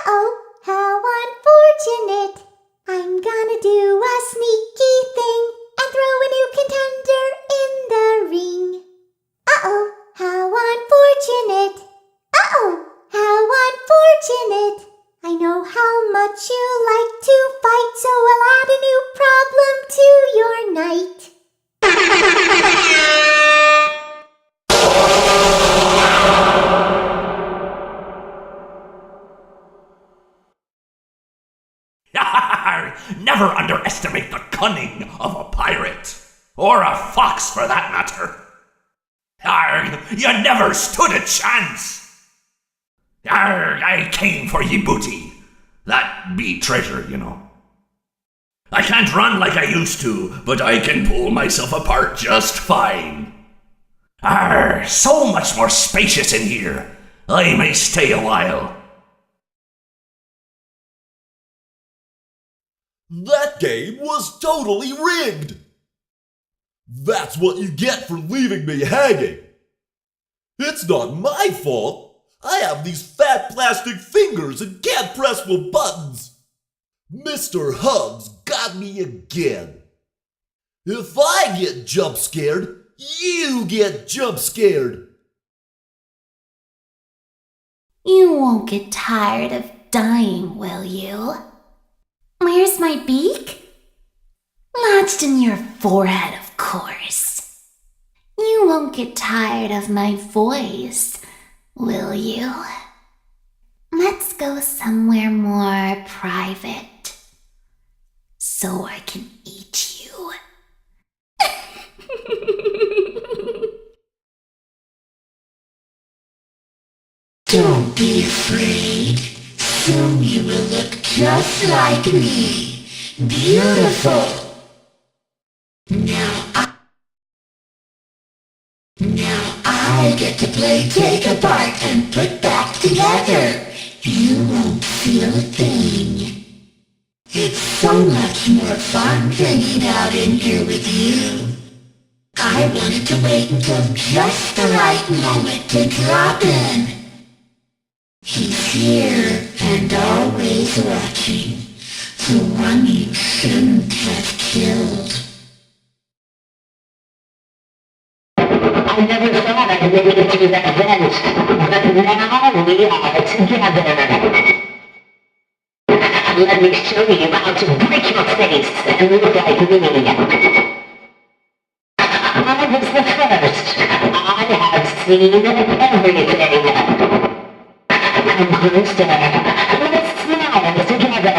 Uh-oh, how unfortunate. I'm gonna do a sneaky thing and throw a new contender in the ring. Uh-oh, how unfortunate. Uh-oh, how unfortunate. I know how much you like to fight, so I'll add a new problem to your night. Never underestimate the cunning of a pirate, or a fox for that matter. You never stood a chance. I came for ye booty. That be treasure, you know. I can't run like I used to, but I can pull myself apart just fine. So much more spacious in here. I may stay a while. That game was totally rigged! That's what you get for leaving me hanging! It's not my fault! I have these fat plastic fingers and can't press the buttons! Mr. Hugs got me again! If I get jump scared, you get jump scared! You won't get tired of dying, will you? Where's my beak? Lodged in your forehead, of course. You won't get tired of my voice, will you? Let's go somewhere more private, so I can eat you. Don't be afraid. Soon you will look just like me. Beautiful. Now I get to play take apart and put back together. You won't feel a thing. It's so much more fun hanging out in here with you. I wanted to wait until just the right moment to drop in. He's here and always watching, the one you shouldn't have killed. I never thought I'd make it through that vent, but now we are together. Let me show you how to break your face and look like me. I was the first. I have seen everything. Come closer. Let's smile together.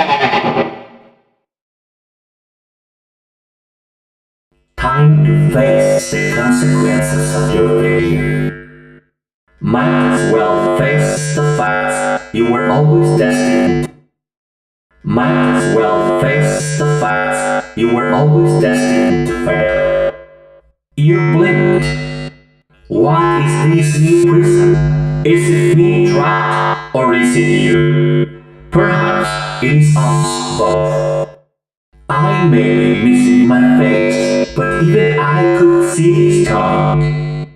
Time to face the consequences of your failure. Might as well face the facts you were always destined. Might as well face the facts you were always destined to fail. You blinked. What is this new prison? Is it me trapped, or is it you? Perhaps it is us both. I may be missing my face, but even I could see his tongue.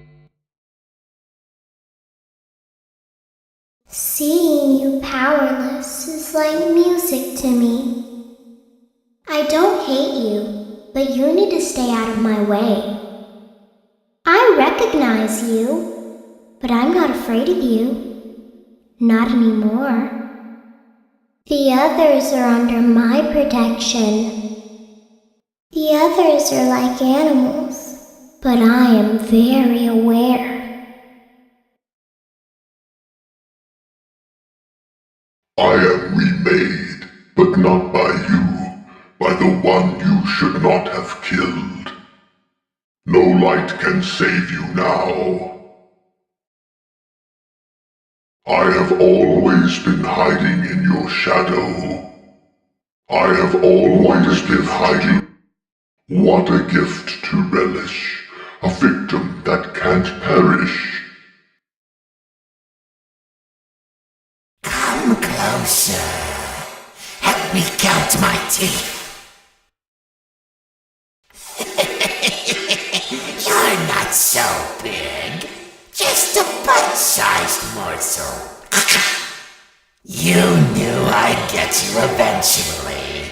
Seeing you powerless is like music to me. I don't hate you, but you need to stay out of my way. I recognize you, but I'm not afraid of you. Not anymore. The others are under my protection. The others are like animals, but I am very aware. I am remade, but not by you, by the one you should not have killed. No light can save you now. I have always been hiding in your shadow. I have always been hiding. What a gift to relish, a victim that can't perish. Come closer. Help me count my teeth. You're not so big. Just a bite-sized morsel. You knew I'd get you eventually.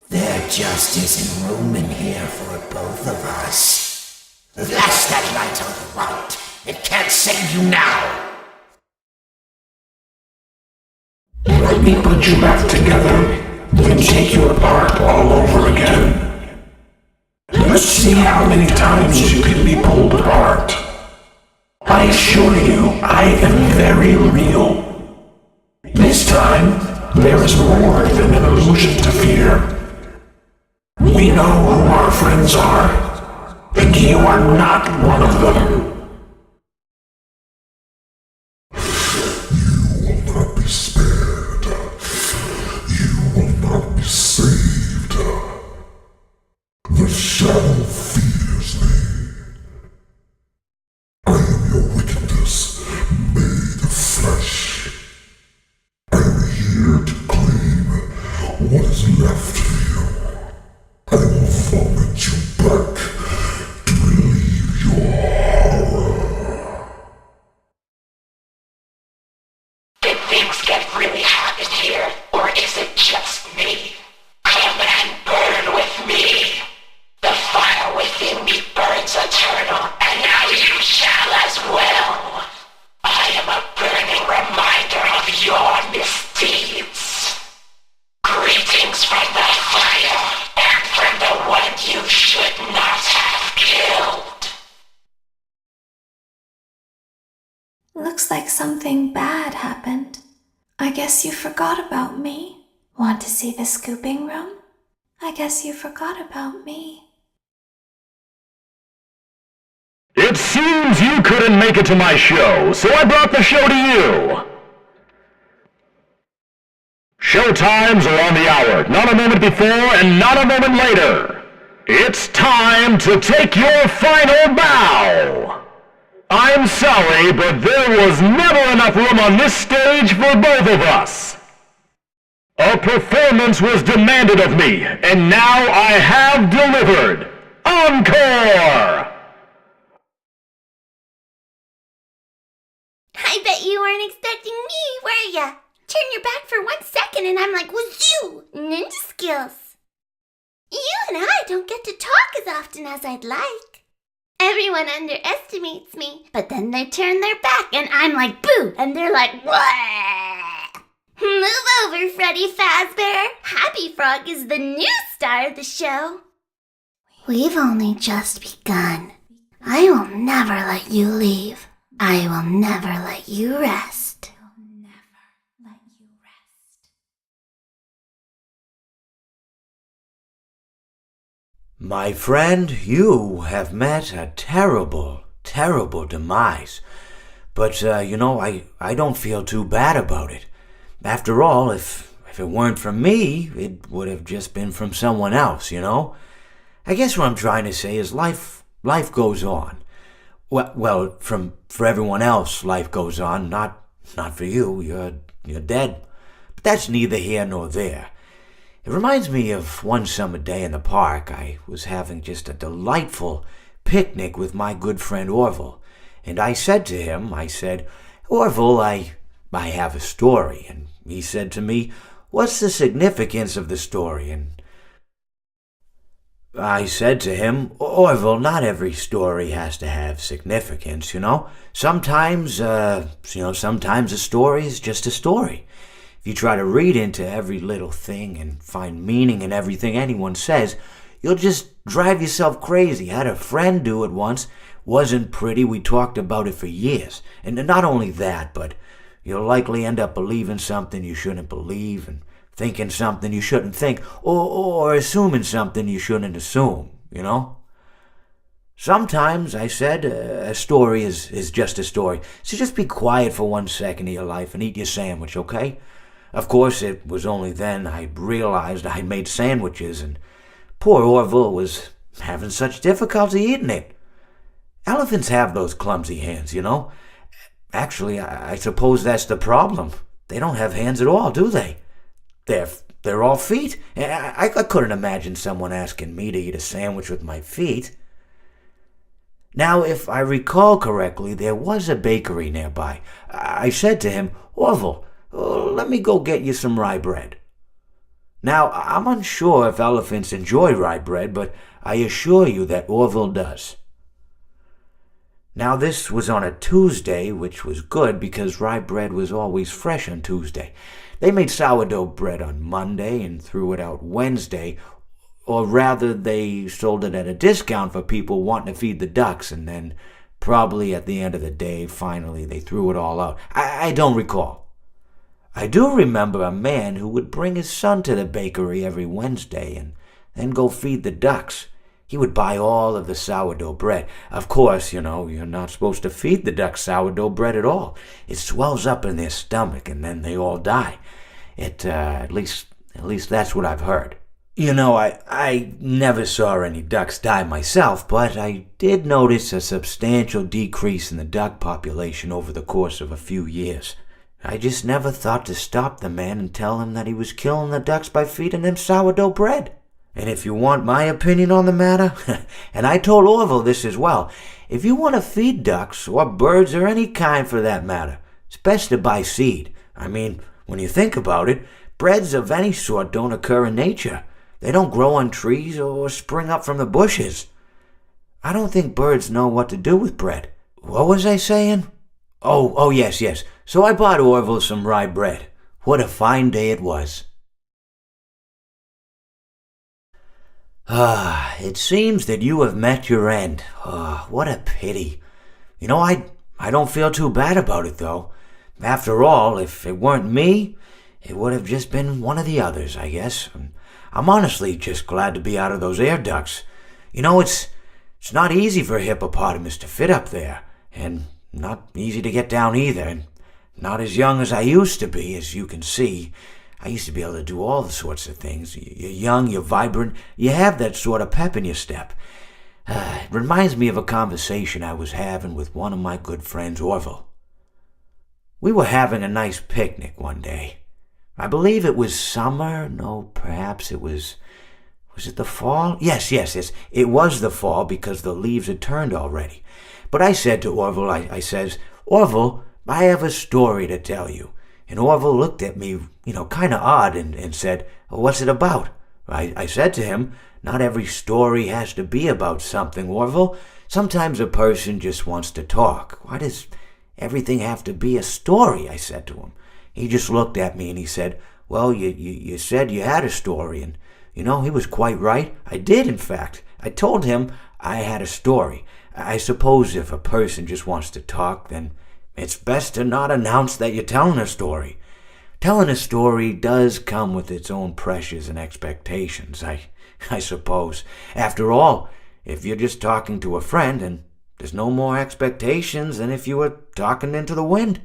There just isn't room in here for both of us. Flash that light on the right. It can't save you now. Let me put you back together, then take you apart all over again. Let's see how many times you can be pulled apart. I assure you, I am very real. This time, there is more than an illusion to fear. We know who our friends are, and you are not one of them. You will not be spared. You will not be saved. The shadow fears me. I am your wickedness made of flesh. I am here to claim what is left of you. I will vomit you back to relieve your horror. Did things get really hot in here, or is it just me? Come and burn with me. The fire within me burns eternal, and now you shall as well. I am a burning reminder of your misdeeds. Greetings from the fire, and from the one you should not have killed. Looks like something bad happened. I guess you forgot about me. Want to see the scooping room? I guess you forgot about me. It seems you couldn't make it to my show, so I brought the show to you. Show times are on the hour, not a moment before and not a moment later. It's time to take your final bow. I'm sorry, but there was never enough room on this stage for both of us. A performance was demanded of me, and now I have delivered. Encore! I bet you weren't expecting me, were ya? Turn your back for 1 second and I'm like, wazoo! Ninja skills. You and I don't get to talk as often as I'd like. Everyone underestimates me, but then they turn their back and I'm like, boo! And they're like, what? Move over, Freddy Fazbear. Happy Frog is the new star of the show. We've only just begun. I will never let you leave. I will never let you rest. My friend, you have met a terrible, terrible demise. But, I don't feel too bad about it. After all, if it weren't from me, it would have just been from someone else, I guess what I'm trying to say is life goes on. Well, for everyone else, life goes on, not for you. You're dead. But that's neither here nor there. It reminds me of one summer day in the park. I was having just a delightful picnic with my good friend Orville. And I said to him, Orville, I have a story. And he said to me, what's the significance of the story? And I said to him, Orville, not every story has to have significance, Sometimes a story is just a story. If you try to read into every little thing and find meaning in everything anyone says, you'll just drive yourself crazy. I had a friend do it once. Wasn't pretty. We talked about it for years. And not only that, but you'll likely end up believing something you shouldn't believe and thinking something you shouldn't think, or assuming something you shouldn't assume, Sometimes, I said, a story is just a story. So just be quiet for 1 second of your life and eat your sandwich, okay? Of course, it was only then I realized I'd made sandwiches, and poor Orville was having such difficulty eating it. Elephants have those clumsy hands, Actually, I suppose that's the problem. They don't have hands at all, do they? They're all feet. I couldn't imagine someone asking me to eat a sandwich with my feet. Now, if I recall correctly, there was a bakery nearby. I said to him, Orville, let me go get you some rye bread. Now, I'm unsure if elephants enjoy rye bread, but I assure you that Orville does. Now, this was on a Tuesday, which was good because rye bread was always fresh on Tuesday. They made sourdough bread on Monday and threw it out Wednesday, or rather, they sold it at a discount for people wanting to feed the ducks, and then probably at the end of the day, finally, they threw it all out. I don't recall. I do remember a man who would bring his son to the bakery every Wednesday and then go feed the ducks. He would buy all of the sourdough bread. Of course, you're not supposed to feed the ducks sourdough bread at all. It swells up in their stomach and then they all die. At least that's what I've heard. I never saw any ducks die myself, but I did notice a substantial decrease in the duck population over the course of a few years. I just never thought to stop the man and tell him that he was killing the ducks by feeding them sourdough bread. And if you want my opinion on the matter, and I told Orville this as well, if you want to feed ducks, or birds, or any kind for that matter, it's best to buy seed. I mean, when you think about it, breads of any sort don't occur in nature. They don't grow on trees or spring up from the bushes. I don't think birds know what to do with bread. What was I saying? Oh, yes. So I bought Orville some rye bread. What a fine day it was. It seems that you have met your end. What a pity. I don't feel too bad about it, though. After all, if it weren't me, it would have just been one of the others, I guess. I'm honestly just glad to be out of those air ducts. It's not easy for a hippopotamus to fit up there, and not easy to get down either, and not as young as I used to be, as you can see. I used to be able to do all sorts of things. You're young, you're vibrant, you have that sort of pep in your step. It reminds me of a conversation I was having with one of my good friends, Orville. We were having a nice picnic one day. I believe it was summer. No, perhaps it was... Was it the fall? Yes. It was the fall because the leaves had turned already. But I said to Orville, I says, Orville, I have a story to tell you. And Orville looked at me, kind of odd and said, what's it about? I said to him, not every story has to be about something, Orville. Sometimes a person just wants to talk. Why does everything have to be a story? I said to him. He just looked at me and he said, well, you said you had a story. And, he was quite right. I did, in fact. I told him I had a story. I suppose if a person just wants to talk, then it's best to not announce that you're telling a story. Telling a story does come with its own pressures and expectations, I suppose. After all, if you're just talking to a friend, and there's no more expectations than if you were talking into the wind.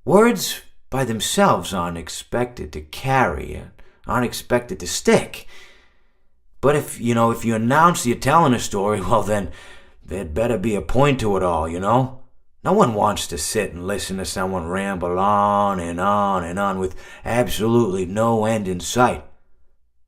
Words by themselves aren't expected to carry, aren't expected to stick. But if you announce you're telling a story, well then, there'd better be a point to it all, No one wants to sit and listen to someone ramble on and on and on with absolutely no end in sight.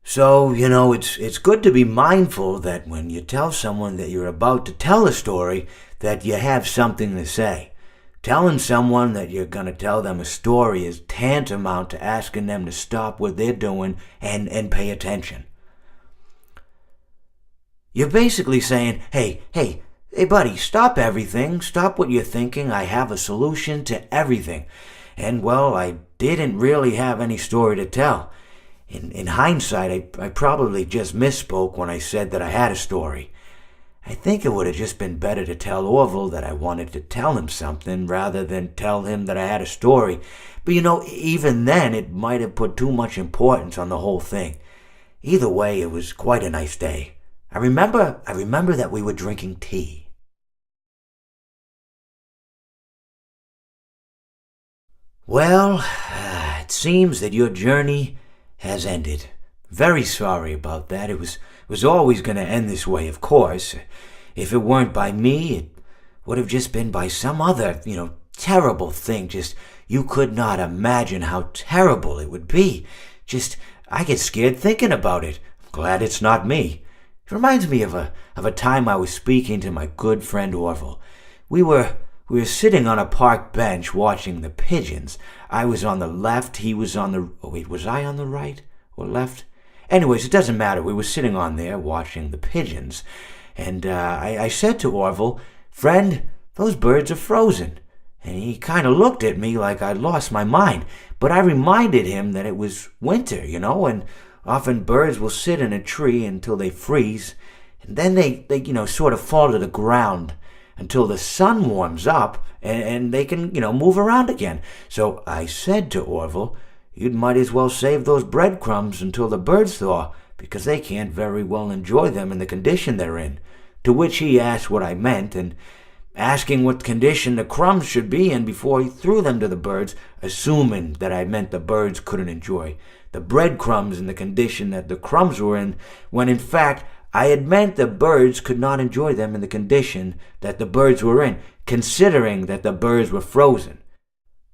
So, it's good to be mindful that when you tell someone that you're about to tell a story, that you have something to say. Telling someone that you're going to tell them a story is tantamount to asking them to stop what they're doing and pay attention. You're basically saying, hey, buddy, stop everything. Stop what you're thinking. I have a solution to everything. And, well, I didn't really have any story to tell. In hindsight, I probably just misspoke when I said that I had a story. I think it would have just been better to tell Orville that I wanted to tell him something rather than tell him that I had a story. But, even then, it might have put too much importance on the whole thing. Either way, it was quite a nice day. I remember that we were drinking tea. Well, it seems that your journey has ended. Very sorry about that. It was always going to end this way, of course. If it weren't by me, it would have just been by some other, terrible thing. Just, you could not imagine how terrible it would be. Just, I get scared thinking about it. I'm glad it's not me. It reminds me of a time I was speaking to my good friend Orville. We were We were sitting on a park bench watching the pigeons. I was on the left, he was on the... Oh, wait, was I on the right or left? Anyways, it doesn't matter. We were sitting on there watching the pigeons. And I said to Orville, "Friend, those birds are frozen." And he kind of looked at me like I'd lost my mind. But I reminded him that it was winter, and often birds will sit in a tree until they freeze. And then they sort of fall to the ground until the sun warms up and they can, move around again. So I said to Orville, "You might as well save those breadcrumbs until the birds thaw, because they can't very well enjoy them in the condition they're in." To which he asked what I meant, and asking what condition the crumbs should be in before he threw them to the birds, assuming that I meant the birds couldn't enjoy the breadcrumbs in the condition that the crumbs were in, when in fact I had meant the birds could not enjoy them in the condition that the birds were in, considering that the birds were frozen.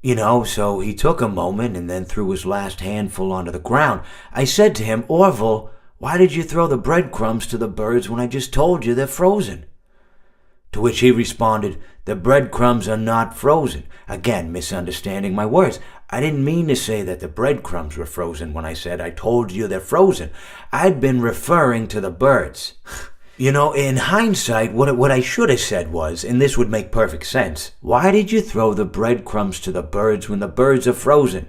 So he took a moment and then threw his last handful onto the ground. I said to him, "Orville, why did you throw the breadcrumbs to the birds when I just told you they're frozen?" To which he responded, "The breadcrumbs are not frozen." Again, misunderstanding my words. I didn't mean to say that the breadcrumbs were frozen when I said I told you they're frozen. I'd been referring to the birds. In hindsight, what I should have said was, and this would make perfect sense, "Why did you throw the breadcrumbs to the birds when the birds are frozen?"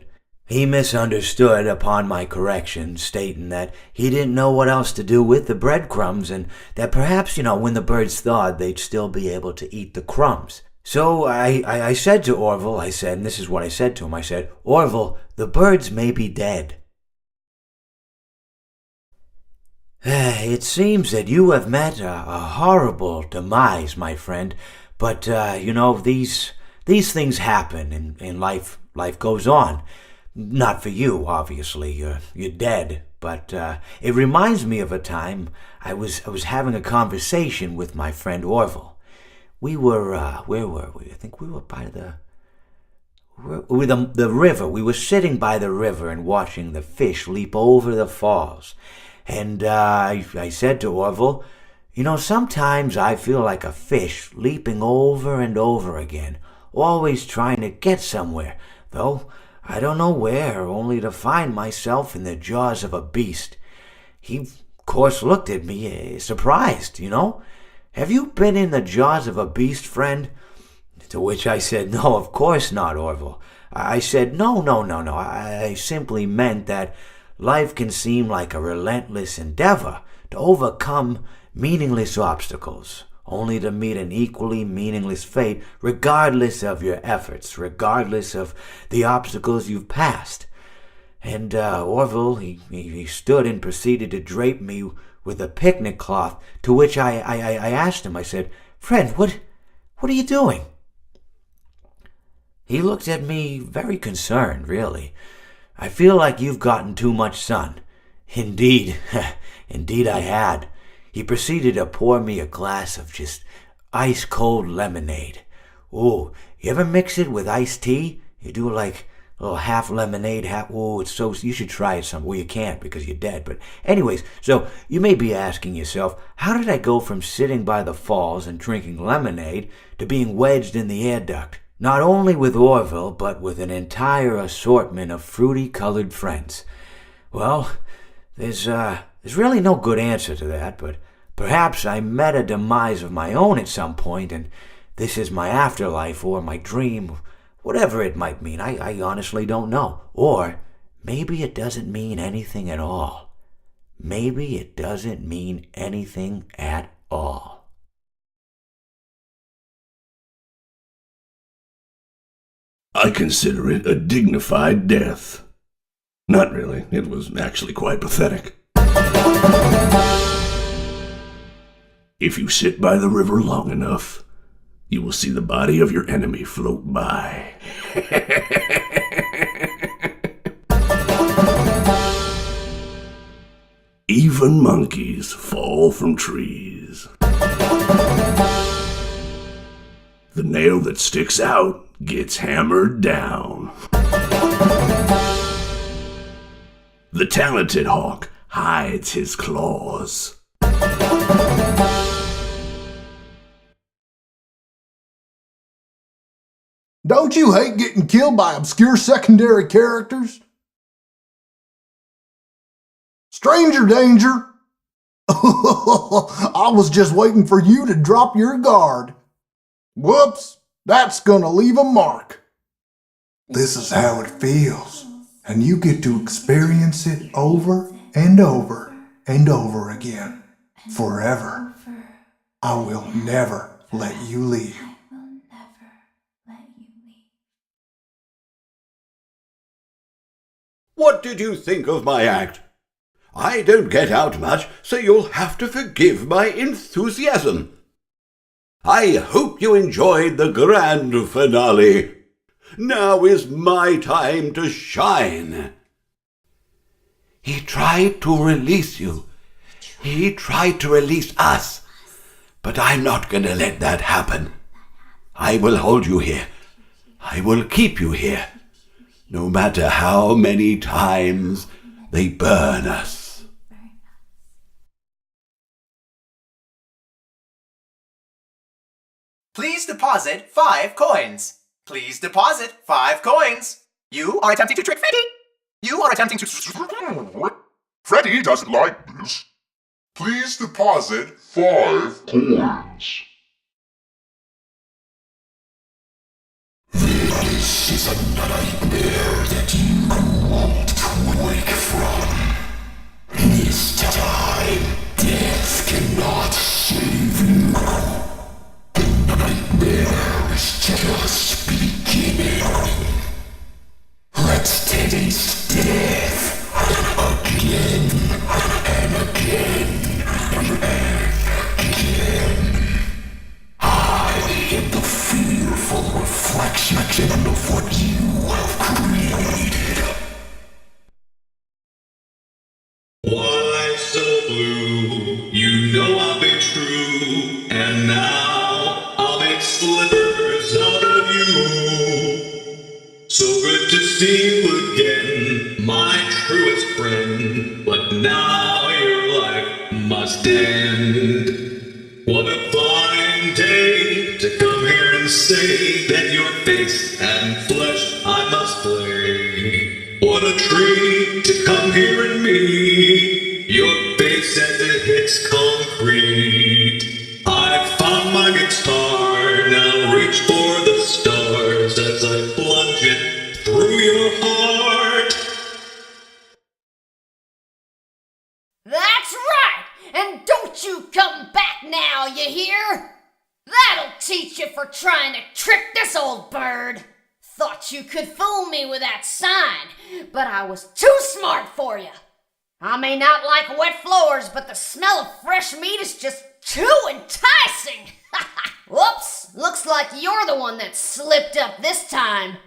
He misunderstood upon my correction, stating that he didn't know what else to do with the breadcrumbs, and that perhaps, when the birds thawed, they'd still be able to eat the crumbs. So I said to Orville, and this is what I said to him, I said, "Orville, the birds may be dead." It seems that you have met a horrible demise, my friend, but, these things happen in life. Life goes on. Not for you, obviously. You're dead. But it reminds me of a time I was having a conversation with my friend Orville. We were, where were we? I think we were by the river. We were sitting by the river and watching the fish leap over the falls. And I said to Orville, sometimes I feel like a fish leaping over and over again, always trying to get somewhere, though I don't know where, only to find myself in the jaws of a beast. He, of course, looked at me, surprised, "Have you been in the jaws of a beast, friend?" To which I said, "No, of course not, Orville." I said, No. I simply meant that life can seem like a relentless endeavor to overcome meaningless obstacles, only to meet an equally meaningless fate, regardless of your efforts, regardless of the obstacles you've passed. And Orville, he stood and proceeded to drape me with a picnic cloth, to which I asked him, I said, "Friend, what are you doing?" He looked at me very concerned, really. "I feel like you've gotten too much sun." Indeed, indeed I had. He proceeded to pour me a glass of just ice-cold lemonade. Ooh, you ever mix it with iced tea? You do like a little half lemonade, half... Ooh, it's so... You should try it some... Well, you can't because you're dead. But anyways, so you may be asking yourself, how did I go from sitting by the falls and drinking lemonade to being wedged in the air duct? Not only with Orville, but with an entire assortment of fruity-colored friends. Well, there's really no good answer to that, but perhaps I met a demise of my own at some point, and this is my afterlife or my dream, whatever it might mean. I honestly don't know. Or maybe it doesn't mean anything at all. Maybe it doesn't mean anything at all. I consider it a dignified death. Not really. It was actually quite pathetic. If you sit by the river long enough, you will see the body of your enemy float by. Even monkeys fall from trees. The nail that sticks out gets hammered down. The talented hawk hides his claws. Don't you hate getting killed by obscure secondary characters? Stranger danger! I was just waiting for you to drop your guard. Whoops, that's gonna leave a mark. This is how it feels, and you get to experience it over and over and over again, forever. I will never let you leave. What did you think of my act? I don't get out much, so you'll have to forgive my enthusiasm. I hope you enjoyed the grand finale. Now is my time to shine. He tried to release you. He tried to release us. But I'm not going to let that happen. I will hold you here. I will keep you here. No matter how many times they burn us. Please deposit 5 coins. Please deposit 5 coins. You are attempting to trick Freddy. You are attempting to... Freddy doesn't like this. Please deposit 5 coins. This is a nightmare that you won't wake from. This time, death cannot save you. The nightmare is just beginning. Let's taste death again and again and again. I am the fearful reflection of what you have created. Why so blue? You know I've been true, and now I'll make slippers out of you. So good to see you again, my truest friend. But now your life must end. What a fine day to come here and say that your face and flesh I must play. What a treat to come here and meet your face as it hits concrete. I found my guitar, now reach for the stars as I plunge it through your heart. That's right! And don't you come back now, you hear? That'll teach you for trying to trick this old bird. Thought you could fool me with that sign, but I was too smart for you. I may not like wet floors, but the smell of fresh meat is just too enticing. Whoops, looks like you're the one that slipped up this time.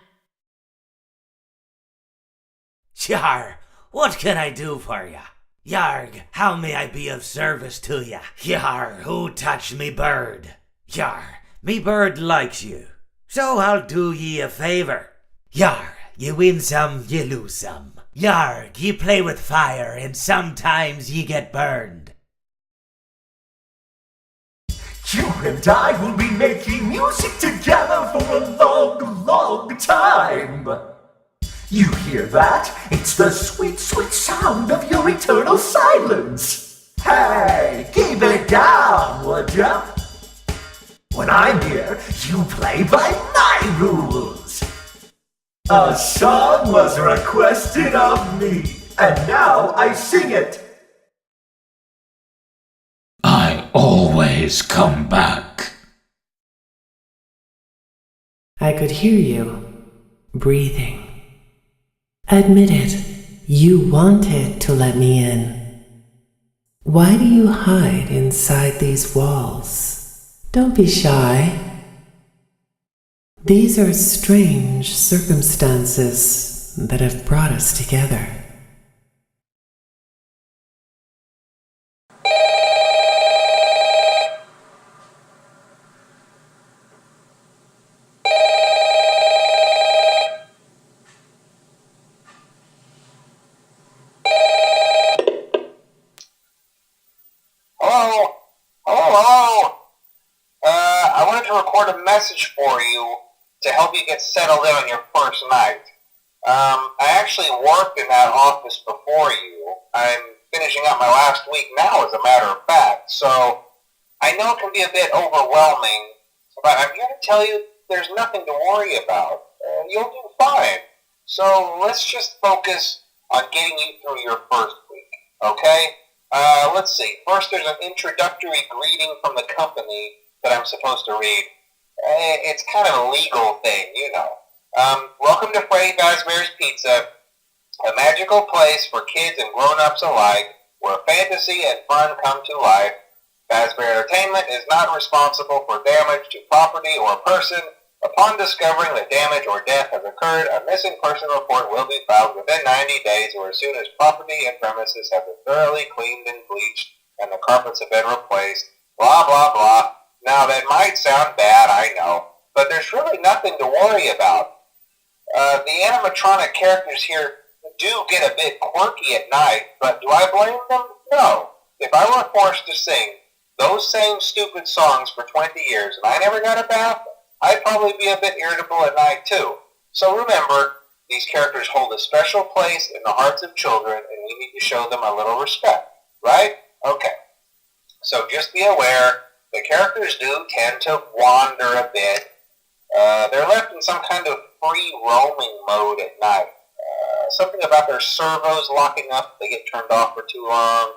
Yar, what can I do for ya? Yarg, how may I be of service to ya? Yar, who touched me bird? Yar, me bird likes you, so I'll do ye a favor. Yar, ye win some, ye lose some. Yarg, ye play with fire, and sometimes ye get burned. You and I will be making music together for a long, long time. You hear that? It's the sweet, sweet sound of your eternal silence. Hey, keep it down, would ya? When I'm here, you play by my rules. A song was requested of me, and now I sing it. I always come back. I could hear you breathing. Admit it, you wanted to let me in. Why do you hide inside these walls? Don't be shy. These are strange circumstances that have brought us together. Hello? I wanted to record a message for you. to help you get settled in on your first night. I actually worked in that office before you. I'm finishing up my last week now, as a matter of fact, so I know it can be a bit overwhelming, but I'm here to tell you there's nothing to worry about. You'll do fine. So let's just focus on getting you through your first week, okay? Let's see. First, there's an introductory greeting from the company that I'm supposed to read. It's kind of a legal thing, you know. Welcome to Freddy Fazbear's Pizza, a magical place for kids and grown-ups alike, where fantasy and fun come to life. Fazbear Entertainment is not responsible for damage to property or person. Upon discovering that damage or death has occurred, a missing person report will be filed within 90 days or as soon as property and premises have been thoroughly cleaned and bleached and the carpets have been replaced. Blah, blah, blah. Now, that might sound bad, I know, but there's really nothing to worry about. The animatronic characters here do get a bit quirky at night, but do I blame them? No. If I were forced to sing those same stupid songs for 20 years and I never got a bath, I'd probably be a bit irritable at night too. So remember, these characters hold a special place in the hearts of children and we need to show them a little respect, right? Okay. So just be aware, the characters do tend to wander a bit. They're left in some kind of free roaming mode at night. Something about their servos locking up if they get turned off for too long.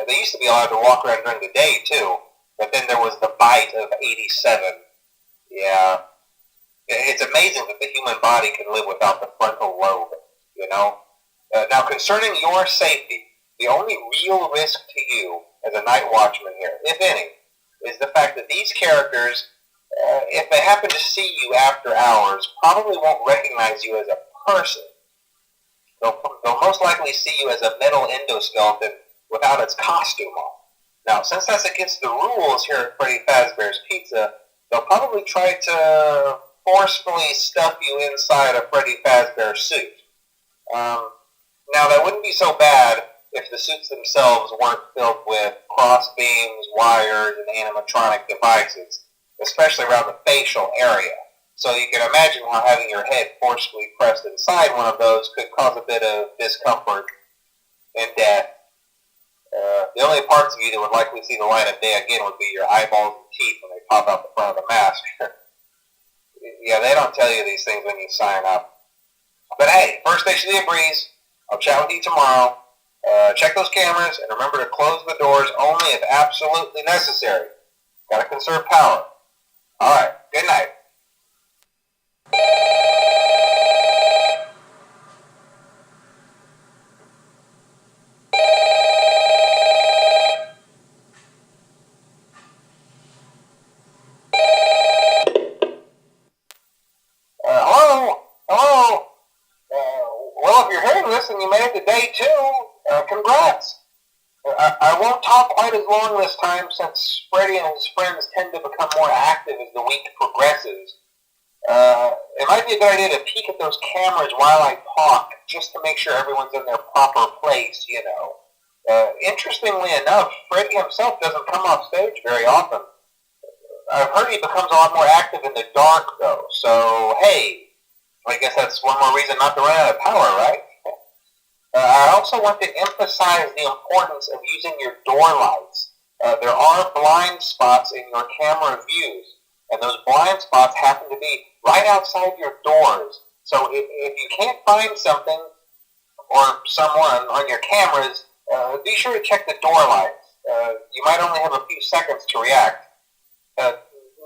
They used to be allowed to walk around during the day too, but then there was the bite of 87. Yeah. It's amazing that the human body can live without the frontal lobe, you know? Now, concerning your safety, the only real risk to you as a night watchman here, if any, is the fact that these characters, if they happen to see you after hours, probably won't recognize you as a person. They'll most likely see you as a metal endoskeleton without its costume on. Now, since that's against the rules here at Freddy Fazbear's Pizza, they'll probably try to forcefully stuff you inside a Freddy Fazbear suit. Now, that wouldn't be so bad if the suits themselves weren't filled with cross beams, wires, and animatronic devices, especially around the facial area. So you can imagine how having your head forcefully pressed inside one of those could cause a bit of discomfort and death. The only parts of you that would likely see the light of day again would be your eyeballs and teeth when they pop out the front of the mask. Yeah, they don't tell you these things when you sign up. But hey, first station of the breeze. I'll chat with you tomorrow. Check those cameras and remember to close the doors only if absolutely necessary. Gotta conserve power. Alright, good night. Hello? Well, if you're hearing this and you made it to day 2, congrats. I won't talk quite as long this time since Freddy and his friends tend to become more active as the week progresses. It might be a good idea to peek at those cameras while I talk, just to make sure everyone's in their proper place, you know. Interestingly enough, Freddy himself doesn't come off stage very often. I've heard he becomes a lot more active in the dark, though, so hey, I guess that's one more reason not to run out of power, right? I also want to emphasize the importance of using your door lights. There are blind spots in your camera views, and those blind spots happen to be right outside your doors. So if you can't find something or someone on your cameras, be sure to check the door lights. You might only have a few seconds to react.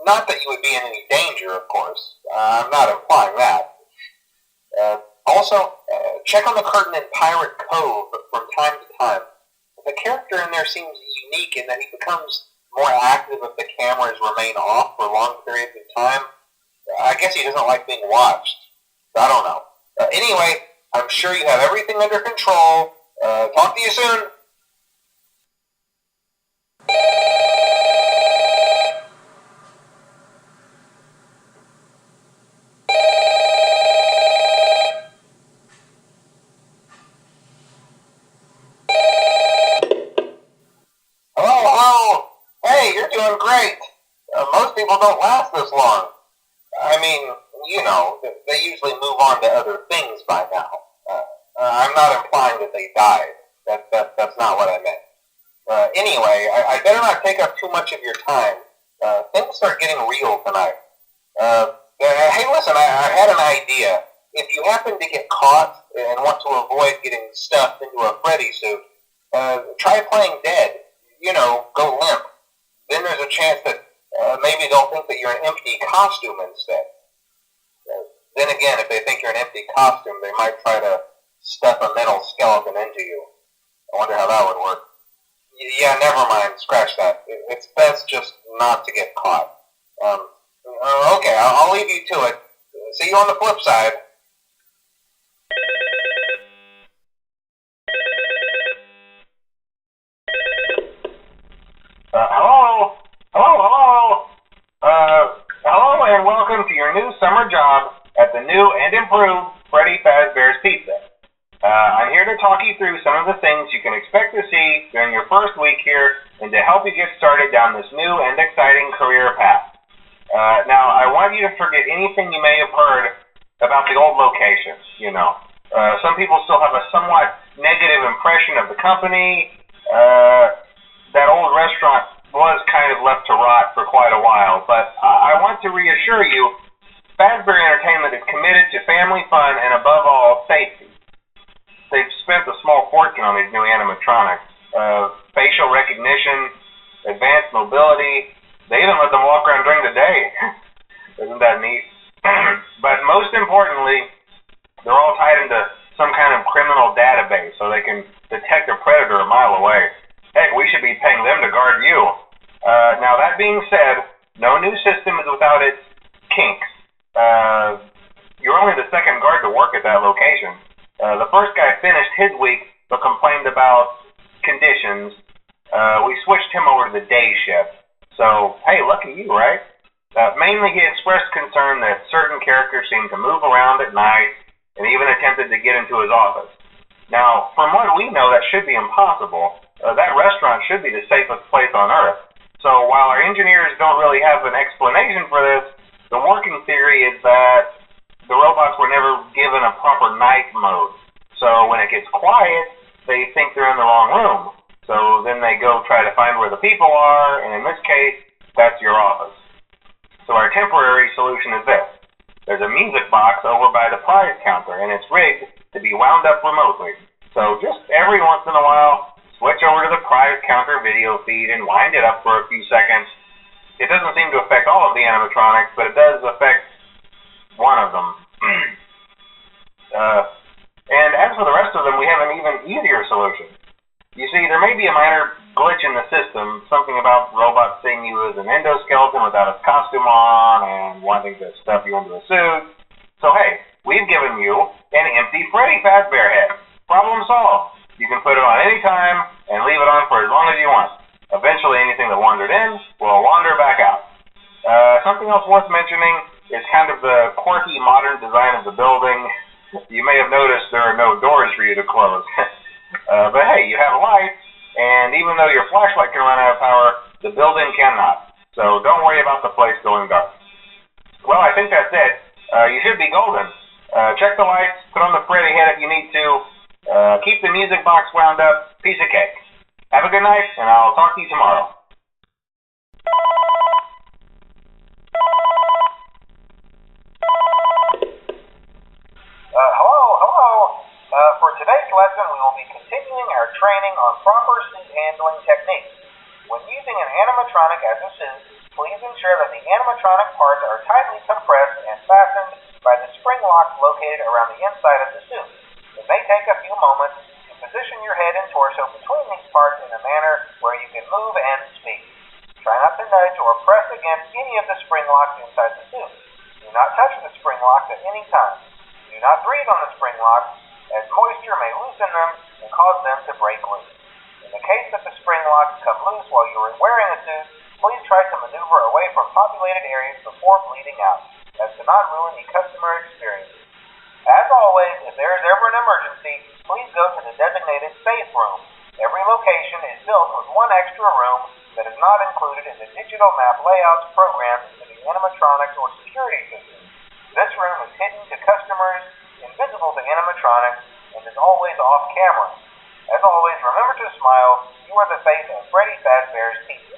Not that you would be in any danger, of course. I'm not implying that. Also, check on the curtain in Pirate Cove from time to time. The character in there seems unique in that he becomes more active if the cameras remain off for long periods of time. I guess he doesn't like being watched. I don't know. Anyway, I'm sure you have everything under control. Talk to you soon. Hey, you're doing great. Most people don't last this long. I mean, you know, they usually move on to other things by now. I'm not implying that they died. That's not what I meant. Anyway, I better not take up too much of your time. Things are getting real tonight. Hey, listen, I had an idea. If you happen to get caught and want to avoid getting stuffed into a Freddy suit, try playing dead. You know, go limp. Then there's a chance that maybe they'll think that you're an empty costume instead. Then again, if they think you're an empty costume, they might try to stuff a metal skeleton into you. I wonder how that would work. Yeah, never mind. Scratch that. It's best just not to get caught. Okay, I'll leave you to it. See you on the flip side. Hello and welcome to your new summer job at the new and improved Freddy Fazbear's Pizza. I'm here to talk you through some of the things you can expect to see during your first week here and to help you get started down this new and exciting career path. Now, I want you to forget anything you may have heard about the old location, you know. Some people still have a somewhat negative impression of the company. That old restaurant was kind of left to rot for quite a while, but I want to reassure you, Fazbear Entertainment is committed to family fun and above all, safety. They've spent a small fortune on these new animatronics. Facial recognition, advanced mobility, they even let them walk around during the day. Isn't that neat? But most importantly, they're all tied into some kind of criminal database so they can detect a predator a mile away. Heck, we should be paying them to guard you. Now, that being said, no new system is without its kinks. You're only the second guard to work at that location. The first guy finished his week but complained about conditions. We switched him over to the day shift. So, hey, lucky you, right? Mainly he expressed concern that certain characters seemed to move around at night and even attempted to get into his office. Now, from what we know, that should be impossible. That restaurant should be the safest place on Earth. So while our engineers don't really have an explanation for this, the working theory is that the robots were never given a proper night mode. So when it gets quiet, they think they're in the wrong room. So then they go try to find where the people are, and in this case, that's your office. So our temporary solution is this. There's a music box over by the prize counter, and it's rigged to be wound up remotely. So just every once in a while, switch over to the prize counter video feed and wind it up for a few seconds. It doesn't seem to affect all of the animatronics, but it does affect one of them. And as for the rest of them, we have an even easier solution. You see, there may be a minor glitch in the system, something about robots seeing you as an endoskeleton without a costume on and wanting to stuff you into a suit. So hey, we've given you an empty Freddy Fazbear head. Problem solved. You can put it on any time and leave it on for as long as you want. Eventually anything that wandered in will wander back out. Something else worth mentioning is kind of the quirky modern design of the building. You may have noticed there are no doors for you to close. But hey, you have lights, and even though your flashlight can run out of power, the building cannot. So don't worry about the place going dark. Well, I think that's it. You should be golden. Check the lights, put on the Freddy head if you need to. Keep the music box wound up. Piece of cake. Have a good night, and I'll talk to you tomorrow. Hello. For today's lesson, we will be continuing our training on proper suit handling techniques. When using an animatronic as a suit, please ensure that the animatronic parts are tightly compressed and fastened by the spring locks located around the inside of the suit. It may take a few moments to position your head and torso between these parts in a manner where you can move and speak. Try not to nudge or press against any of the spring locks inside the suit. Do not touch the spring locks at any time. Do not breathe on the spring locks, as moisture may loosen them and cause them to break loose. In the case that the spring locks come loose while you are wearing a suit, please try to maneuver away from populated areas before bleeding out, as to not ruin the customer experience. As always, if there is ever an emergency, please go to the designated safe room. Every location is built with one extra room that is not included in the digital map layouts programmed into the animatronics or security system. This room is hidden to customers, invisible to animatronics, and is always off camera. As always, remember to smile. You are the face of Freddy Fazbear's Pizza.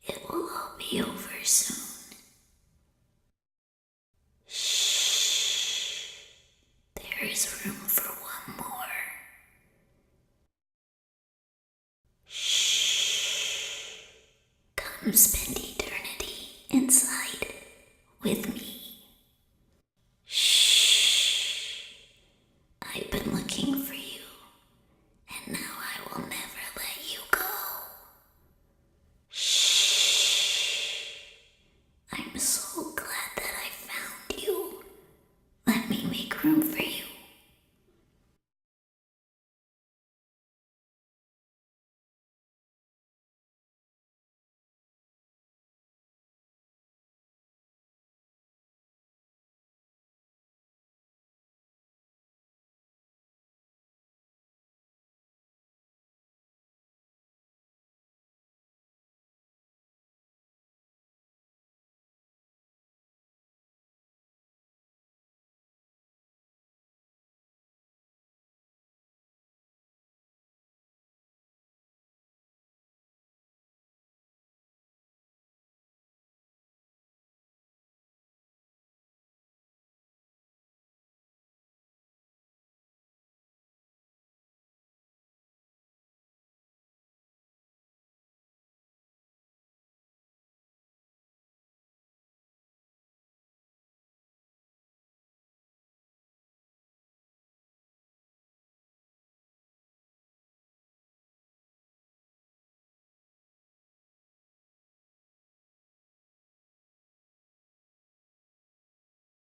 It will all be over soon. Shh. There is room for one more. Shh. Come spend eternity inside